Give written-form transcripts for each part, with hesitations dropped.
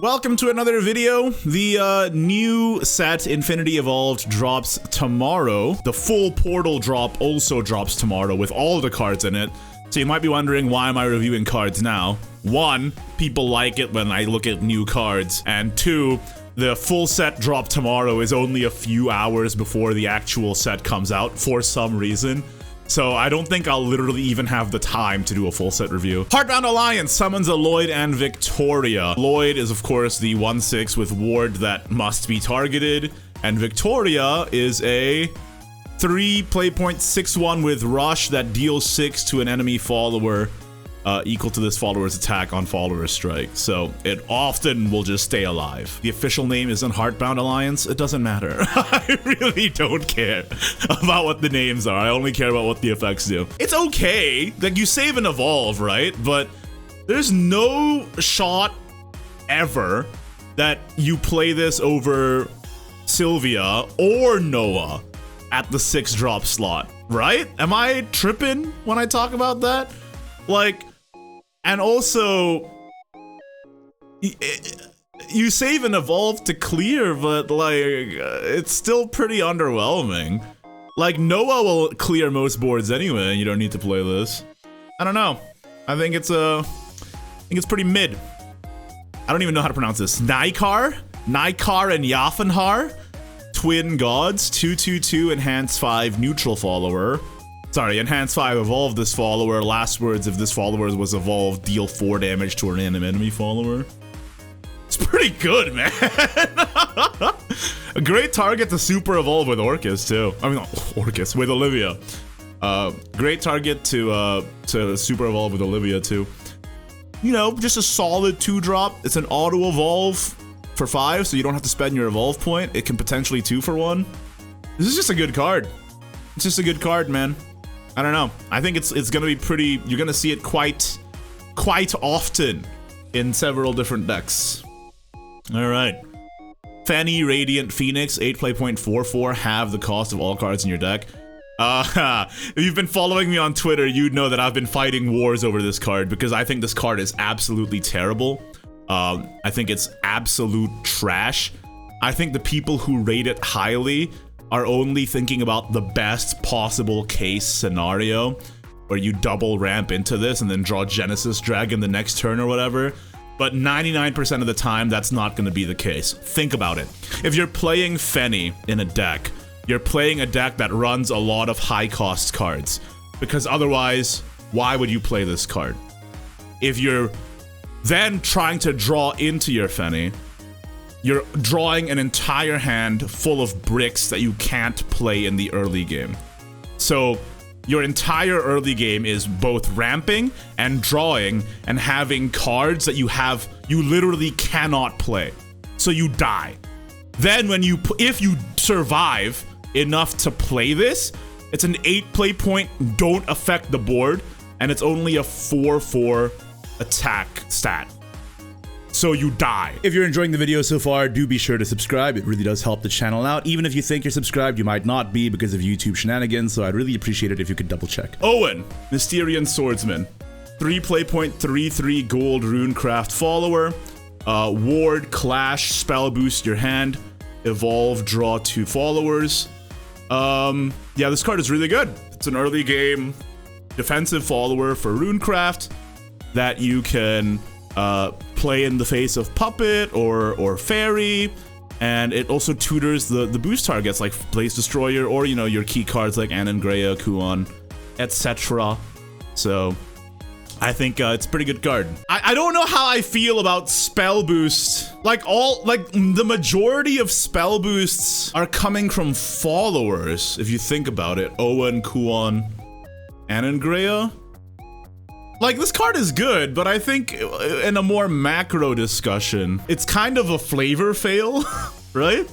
Welcome to another video. The new set Infinity Evolved drops tomorrow. The full portal drop also drops tomorrow with all the cards in it. So you might be wondering, why am I reviewing cards now? One, people like it when I look at new cards. And two, the full set drop tomorrow is only a few hours before the actual set comes out for some reason. So I don't think I'll literally even have the time to do a full set review. Heartbound Alliance summons a Lloyd and Victoria. Lloyd is of course the 1/6 with ward that must be targeted, and Victoria is a 3 play point 6/1 with rush that deals 6 to an enemy follower, equal to this follower's attack on follower strike. So it often will just stay alive. The official name isn't Heartbound Alliance. It doesn't matter. I really don't care about what the names are. I only care about what the effects do. It's okay. Like, you save and evolve, right? But there's no shot ever that you play this over Sylvia or Noah at the 6-drop slot, right? Am I tripping when I talk about that? Like, and also, you save and evolve to clear, but like, it's still pretty underwhelming. Like, Noah will clear most boards anyway, and you don't need to play this. I don't know. I think it's pretty mid. I don't even know how to pronounce this. Nikar and Yafenhar, twin gods, 2/2/2, enhance 5, neutral follower. Sorry, enhance 5, evolve this follower. Last words, if this follower was evolved, deal 4 damage to a random enemy follower. It's pretty good, man. A great target to super evolve with Orcus too. I mean, not Orcus, with Olivia. Great target to super evolve with Olivia too. You know, just a solid 2-drop. It's an auto evolve for 5, so you don't have to spend your evolve point. It can potentially 2 for 1. This is just a good card. It's just a good card, man. I don't know. I think it's gonna be pretty. You're gonna see it quite often in several different decks. All right. Fanny, Radiant Phoenix, 8 play point 4/4, halve the cost of all cards in your deck. If you've been following me on Twitter, you'd know that I've been fighting wars over this card because I think this card is absolutely terrible. I think it's absolute trash. I think the people who rate it highly are only thinking about the best possible case scenario where you double ramp into this and then draw Genesis Dragon the next turn or whatever. But 99% of the time, that's not going to be the case. Think about it. If you're playing Fanny in a deck, you're playing a deck that runs a lot of high-cost cards. Because otherwise, why would you play this card? If you're then trying to draw into your Fanny, you're drawing an entire hand full of bricks that you can't play in the early game. So your entire early game is both ramping and drawing and having cards that you literally cannot play. So you die. Then if you survive enough to play this, it's an 8 play point, don't affect the board, and it's only a 4/4 attack stat. So you die. If you're enjoying the video so far, do be sure to subscribe. It really does help the channel out. Even if you think you're subscribed, you might not be because of YouTube shenanigans, so I'd really appreciate it if you could double check. Owen, Mysterian Swordsman, 3 play point 3/3 gold runecraft follower. Ward, clash, spell boost your hand, evolve, draw 2 followers. Yeah, this card is really good. It's an early game defensive follower for runecraft that you can play in the face of Puppet or Fairy, and it also tutors the boost targets like Blaze Destroyer or, you know, your key cards like Anangrea, Kuon, etc. So I think it's a pretty good card. I don't know how I feel about spell boost. Like the majority of spell boosts are coming from followers, if you think about it. Owen, Kuon, Anangrea. Like, this card is good, but I think in a more macro discussion, it's kind of a flavor fail, right?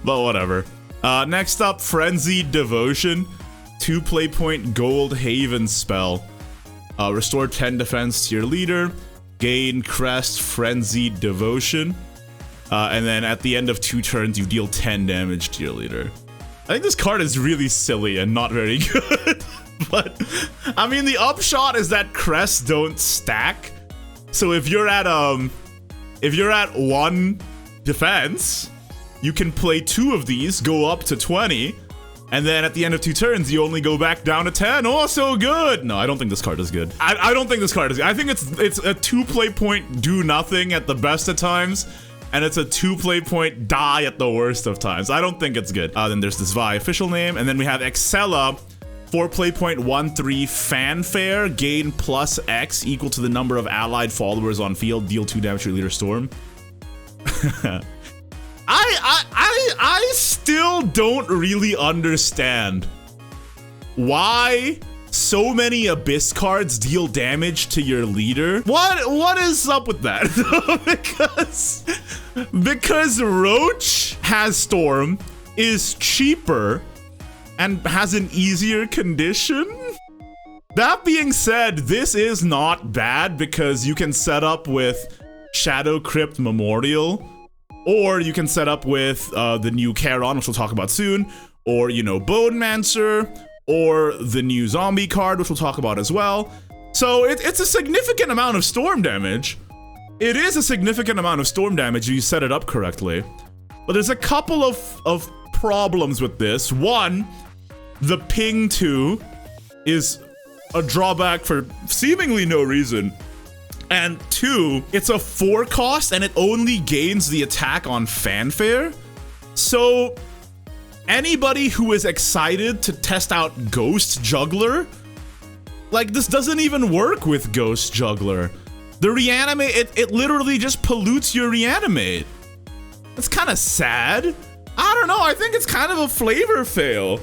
But whatever. Next up, Frenzied Devotion, 2 play point gold haven spell. Restore 10 defense to your leader, gain crest Frenzied Devotion, and then at the end of 2 turns, you deal 10 damage to your leader. I think this card is really silly and not very good. But I mean, the upshot is that crests don't stack, So if you're at 1 defense, you can play 2 of these, go up to 20, and then at the end of 2 turns, you only go back down to 10. Oh, so good. No, I don't think this card is good. I don't think this card is good. I think it's a 2 play point do nothing at the best of times, and it's a 2 play point die at the worst of times. I don't think it's good. Then there's this Vi official name, and then we have Excella, 4 play point 1/3 fanfare, gain plus X equal to the number of allied followers on field, deal 2 damage to your leader Storm. I still don't really understand why so many Abyss cards deal damage to your leader. What is up with that? because Roach has Storm, is cheaper, and has an easier condition. That being said, this is not bad because you can set up with Shadow Crypt Memorial, or you can set up with the new Charon, which we'll talk about soon, or, you know, Bonemancer, or the new zombie card, which we'll talk about as well. So it's a significant amount of storm damage. It is a significant amount of storm damage if you set it up correctly. But there's a couple of problems with this. One, the ping 2 is a drawback for seemingly no reason. And 2, it's a 4 cost and it only gains the attack on fanfare. So anybody who is excited to test out Ghost Juggler, like, this doesn't even work with Ghost Juggler. The reanimate, it literally just pollutes your reanimate. It's kind of sad. I don't know, I think it's kind of a flavor fail.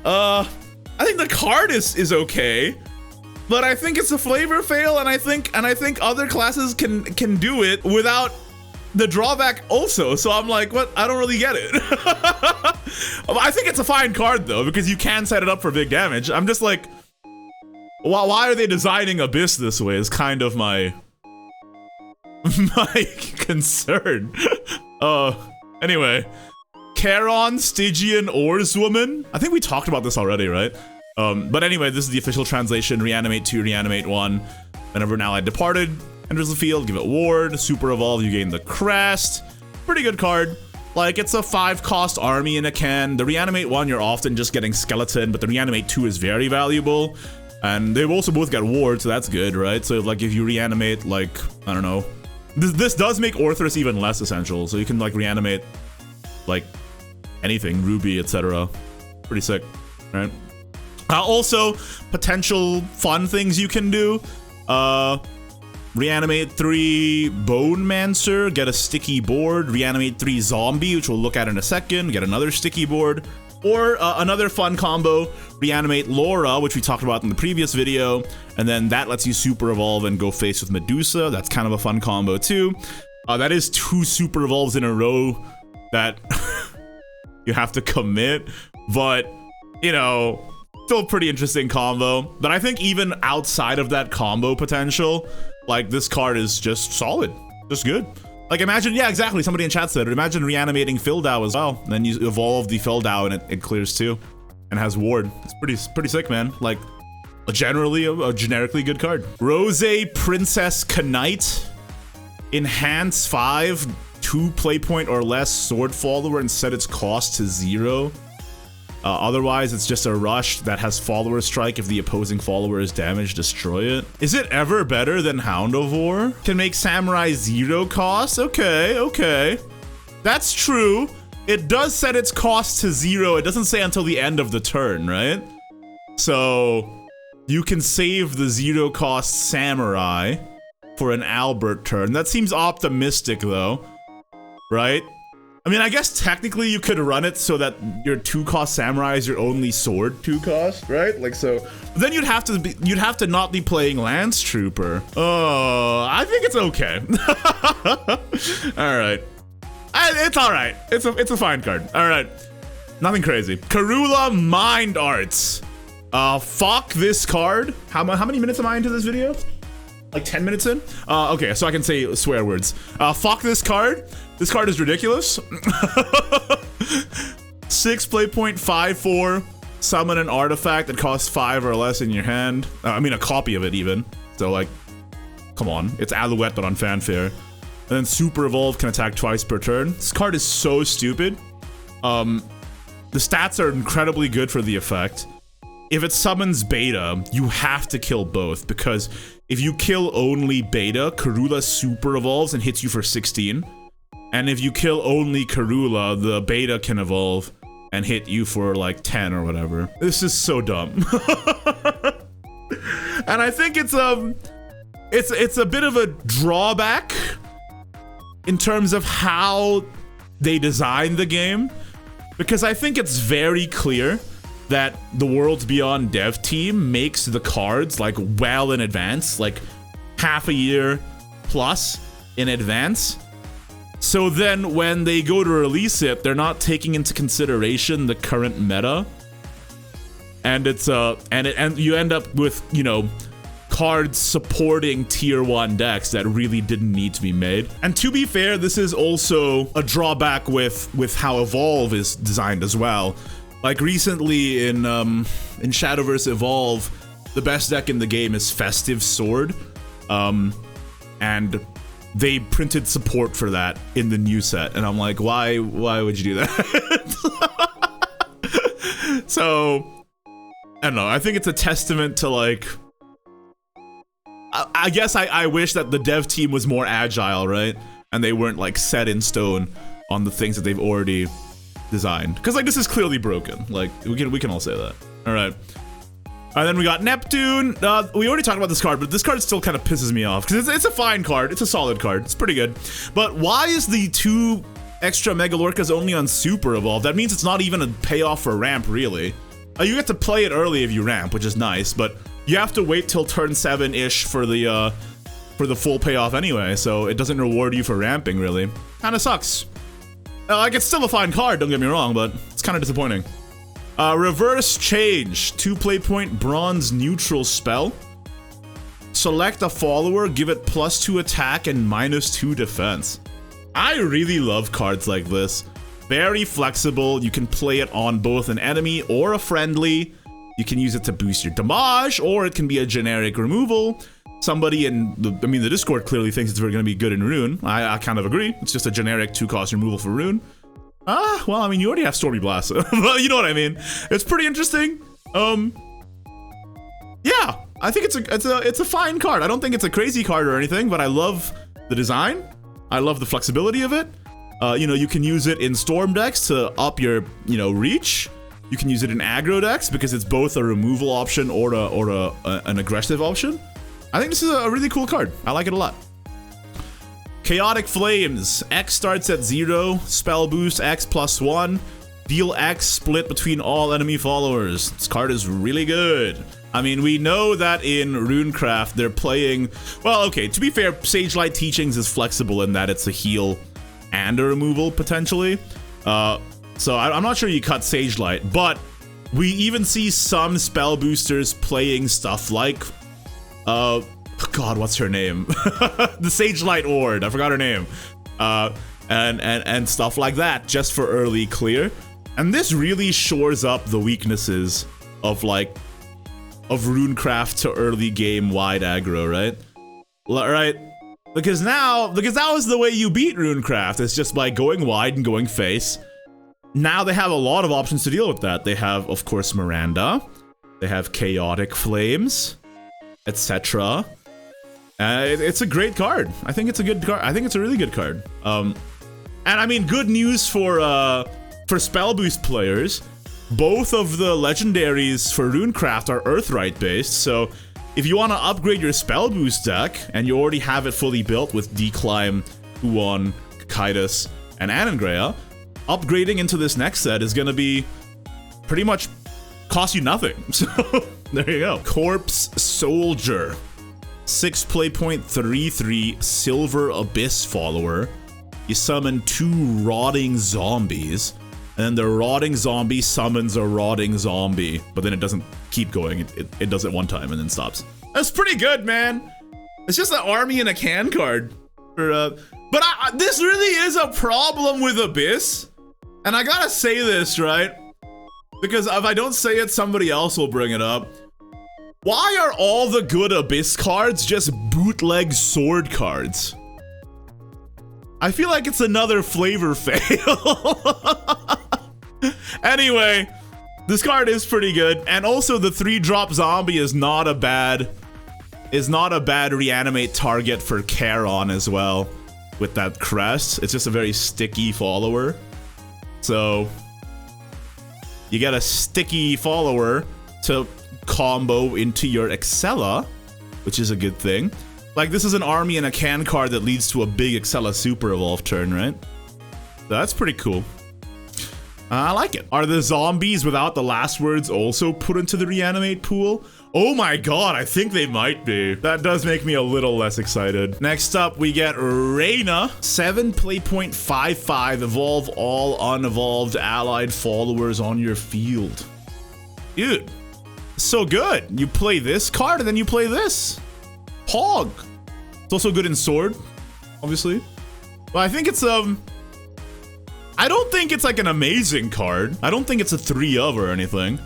I think the card is okay, but I think it's a flavor fail, and I think other classes can do it without the drawback also. So I'm like, what? I don't really get it. I think it's a fine card though, because you can set it up for big damage. I'm just like, why are they designing Abyss this way is kind of my concern. Anyway, Charon, Stygian Oarswoman. I think we talked about this already, right? But anyway, this is the official translation. Reanimate 2, reanimate 1. Whenever an ally departed enters the field, give it ward. Super evolve, you gain the crest. Pretty good card. Like, it's a 5 cost army in a can. The reanimate 1, you're often just getting skeleton, but the reanimate 2 is very valuable. And they also both get ward, so that's good, right? So like if you reanimate, like, I don't know. This does make Orthrus even less essential, so you can like reanimate like anything, Ruby, etc. Pretty sick, right? Also, potential fun things you can do. Reanimate 3 Bonemancer, get a sticky board. Reanimate 3 Zombie, which we'll look at in a second, get another sticky board. Or another fun combo, reanimate Laura, which we talked about in the previous video, and then that lets you super evolve and go face with Medusa. That's kind of a fun combo too. That is 2 super evolves in a row that you have to commit, but you know, still a pretty interesting combo. But I think even outside of that combo potential, like, this card is just solid, just good. Like, imagine, yeah, exactly, somebody in chat said it. Imagine reanimating Fildau as well. And then you evolve the Fildau and it clears too. And has ward. It's pretty sick, man. Like, generally a generically good card. Rosé Princess Knight. Enhance 5, 2 play point or less sword follower and set its cost to 0. Otherwise, it's just a rush that has follower strike. If the opposing follower is damaged, destroy it. Is it ever better than Hound of War? Can make Samurai 0 cost? Okay, okay. That's true. It does set its cost to 0. It doesn't say until the end of the turn, right? So you can save the 0 cost Samurai for an Albert turn. That seems optimistic though, right? I mean, I guess technically you could run it so that your 2 cost Samurai is your only sword 2 cost, right? Like, so but then you'd have to not be playing Lance Trooper. Oh, I think it's okay. All right, it's all right. It's a fine card. All right, nothing crazy. Karula Mind Arts. Fuck this card. How many minutes am I into this video? Like 10 minutes in? Okay, so I can say swear words. Fuck this card. This card is ridiculous. 6 play point 5/4. Summon an artifact that costs 5 or less in your hand. I mean, a copy of it even. So like, Come on, it's Alouette but on Fanfare. And then Super Evolve can attack twice per turn. This card is so stupid. The stats are incredibly good for the effect. If it summons Beta, you have to kill both, because if you kill only Beta, Karula Super Evolves and hits you for 16. And if you kill only Karula, the Beta can evolve and hit you for like 10 or whatever. This is so dumb. And I think it's a bit of a drawback in terms of how they designed the game, because I think it's very clear that the Worlds Beyond dev team makes the cards like well in advance, like half a year plus in advance. So then when they go to release it, they're not taking into consideration the current meta. And it's and you end up with, you know, cards supporting tier 1 decks that really didn't need to be made. And to be fair, this is also a drawback with how Evolve is designed as well. Like recently in Shadowverse Evolve, the best deck in the game is Festive Sword. And they printed support for that in the new set. And I'm like, why would you do that? So, I don't know. I think it's a testament to like, I guess I wish that the dev team was more agile, right? And they weren't like set in stone on the things that they've already designed. Because like this is clearly broken. Like we can all say that. All right. And then we got Neptune. We already talked about this card, but this card still kind of pisses me off because it's a fine card. It's a solid card. It's pretty good. But why is the 2 extra Megalorcas only on Super Evolve? That means it's not even a payoff for ramp, really. You get to play it early if you ramp, which is nice, but you have to wait till turn 7-ish for the full payoff anyway, so it doesn't reward you for ramping, really. Kinda sucks. Like, it's still a fine card, don't get me wrong, but it's kinda disappointing. Reverse Change. 2 play point bronze neutral spell. Select a follower, give it +2 attack and -2 defense. I really love cards like this. Very flexible. You can play it on both an enemy or a friendly. You can use it to boost your damage, or it can be a generic removal. Somebody in the Discord clearly thinks it's going to be good in Rune. I kind of agree. It's just a generic 2-cost removal for Rune. Well, I mean, you already have Stormy Blast, but you know what I mean. It's pretty interesting. Yeah, I think it's a fine card. I don't think it's a crazy card or anything, but I love the design. I love the flexibility of it. You know, you can use it in Storm decks to up your, reach. You can use it in aggro decks because it's both a removal option or an aggressive option. I think this is a really cool card. I like it a lot. Chaotic Flames. X starts at 0. Spell boost X +1. Deal X split between all enemy followers. This card is really good. I mean, we know that in runecraft they're playing... Well, okay, to be fair, Sagelight Teachings is flexible in that it's a heal and a removal, potentially. So I'm not sure you cut Sagelight, but we even see some spell boosters playing stuff like... God, what's her name? The Sagelight Ward, I forgot her name. And stuff like that, just for early clear. And this really shores up the weaknesses of runecraft to early game wide aggro, right? Right? Because that was the way you beat runecraft. It's just by going wide and going face. Now they have a lot of options to deal with that. They have, of course, Miranda. They have Chaotic Flames, etc. It's a great card. I think it's a good card. I think it's a really good card. And I mean, good news for spell boost players. Both of the legendaries for runecraft are Earthright based, so if you want to upgrade your spell boost deck and you already have it fully built with Declimb, Huon, Kaitis, and Anangrea, upgrading into this next set is going to be pretty much cost you nothing. So there you go. Corpse Soldier. 6 play point 3/3 Silver Abyss follower. You summon 2 rotting zombies, and then the rotting zombie summons a rotting zombie, but then it doesn't keep going. It does it one time and then stops. That's pretty good, man. It's just an army in a can card. But this really is a problem with Abyss. And I gotta say this, right? Because if I don't say it, somebody else will bring it up. Why are all the good Abyss cards just bootleg sword cards? I feel like it's another flavor fail. Anyway, this card is pretty good, and also the 3-drop zombie is not a bad reanimate target for Charon as well. With that crest, it's just a very sticky follower. So you get a sticky follower to combo into your Excella, which is a good thing. Like, this is an army and a can card that leads to a big Excella super evolve turn, right? So that's pretty cool. I like it. Are the zombies without the last words also put into the reanimate pool? Oh my god, I think they might be. That does make me a little less excited. Next up, we get Reina. 7 play point 5/5. Evolve all unevolved allied followers on your field. Dude, so good. You play this card and then you play this. Hog. It's also good in sword, obviously. But I think it's I don't think it's like an amazing card. I don't think it's a 3-of or anything.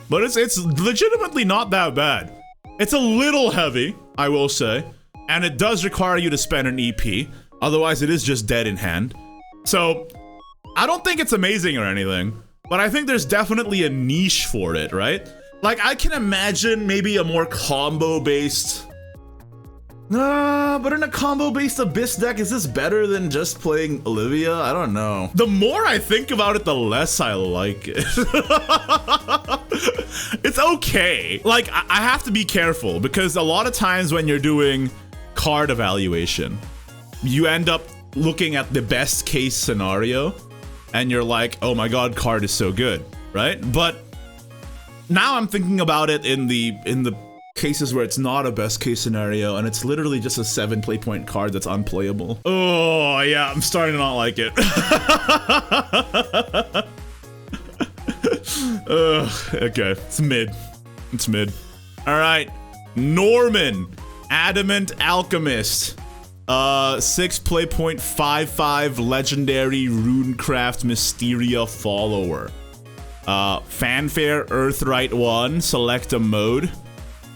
But it's legitimately not that bad. It's a little heavy, I will say. And it does require you to spend an EP. Otherwise, it is just dead in hand. So, I don't think it's amazing or anything. But I think there's definitely a niche for it, right? Like, I can imagine maybe a more combo-based... but in a combo-based Abyss deck, is this better than just playing Olivia? I don't know. The more I think about it, the less I like it. It's okay. Like, I have to be careful, because a lot of times when you're doing card evaluation, you end up looking at the best case scenario, and you're like, oh my god, card is so good, right? But now I'm thinking about it in the cases where it's not a best case scenario and it's literally just a 7 play point card that's unplayable. Oh yeah, I'm starting to not like it. Okay, it's mid. It's mid. All right, Norman, Adamant Alchemist. 6 play point 5/5 legendary runecraft Mysteria follower. Fanfare Earthright 1, select a mode.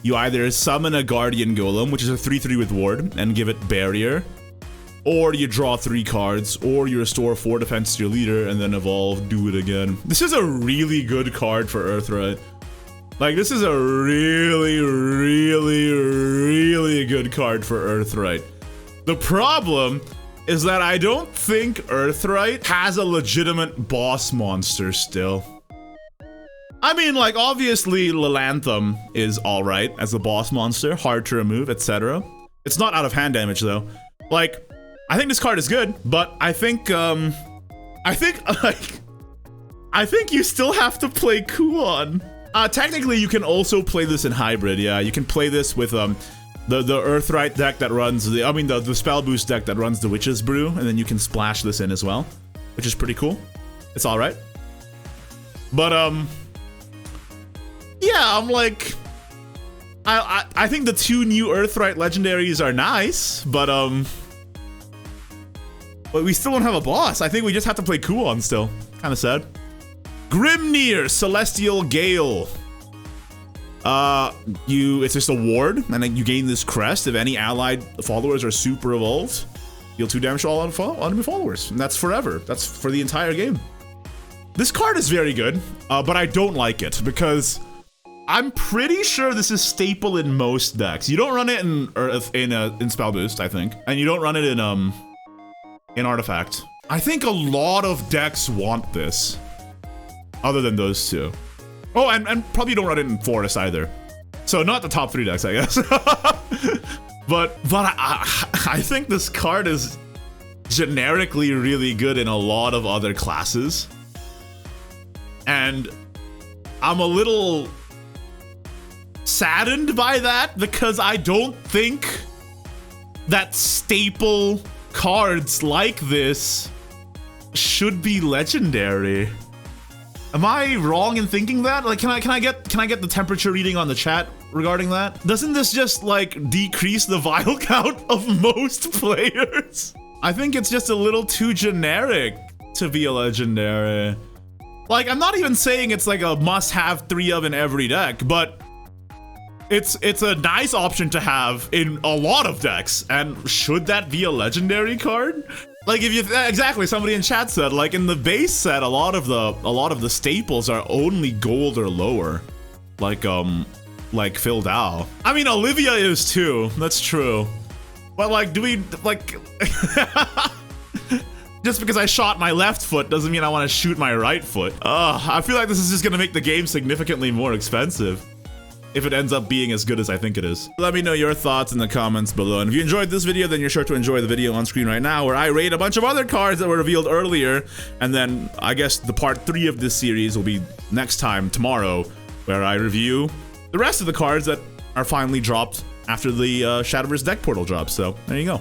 You either summon a Guardian Golem, which is a 3/3 with ward, and give it barrier, or you draw 3 cards, or you restore 4 defense to your leader, and then evolve, do it again. This is a really good card for Earthright. Like, this is a really, really, really good card for Earthright. The problem is that I don't think Earthright has a legitimate boss monster still. I mean, like, obviously Lilanthem is alright as a boss monster, hard to remove, etc. It's not out of hand damage though. Like, I think this card is good, but I think you still have to play Kuon. Technically you can also play this in hybrid, yeah. You can play this with the Earthright deck that runs the spell boost deck that runs the Witch's Brew, and then you can splash this in as well, which is pretty cool. It's alright. But yeah, I'm like, I think the 2 new Earthright legendaries are nice, but we still don't have a boss. I think we just have to play Kuon still. Kind of sad. Grimnir, Celestial Gale. It's just a ward, and then you gain this crest. If any allied followers are super evolved, deal 2 damage to all enemy followers, and that's forever. That's for the entire game. This card is very good, but I don't like it because I'm pretty sure this is staple in most decks. You don't run it in Spell Boost, I think, and you don't run it in Artifact. I think a lot of decks want this, other than those 2. Oh, and probably don't run it in Forest either. So not the top 3 decks, I guess. but I think this card is generically really good in a lot of other classes. And I'm a little saddened by that because I don't think that staple cards like this should be legendary. Am I wrong in thinking that? Like, can I get the temperature reading on the chat regarding that? Doesn't this just like decrease the vial count of most players? I think it's just a little too generic to be a legendary. Like, I'm not even saying it's like a must-have 3 of in every deck, but it's a nice option to have in a lot of decks. And should that be a legendary card? Like if you exactly, somebody in chat said like in the base set, a lot of the staples are only gold or lower, like Phil Dow. I mean Olivia is too. That's true. But like, do we like? Just because I shot my left foot doesn't mean I want to shoot my right foot. I feel like this is just gonna make the game significantly more expensive if it ends up being as good as I think it is. Let me know your thoughts in the comments below. And if you enjoyed this video, then you're sure to enjoy the video on screen right now where I rate a bunch of other cards that were revealed earlier. And then I guess the part 3 of this series will be next time, tomorrow, where I review the rest of the cards that are finally dropped after the Shadowverse deck portal drops. So there you go.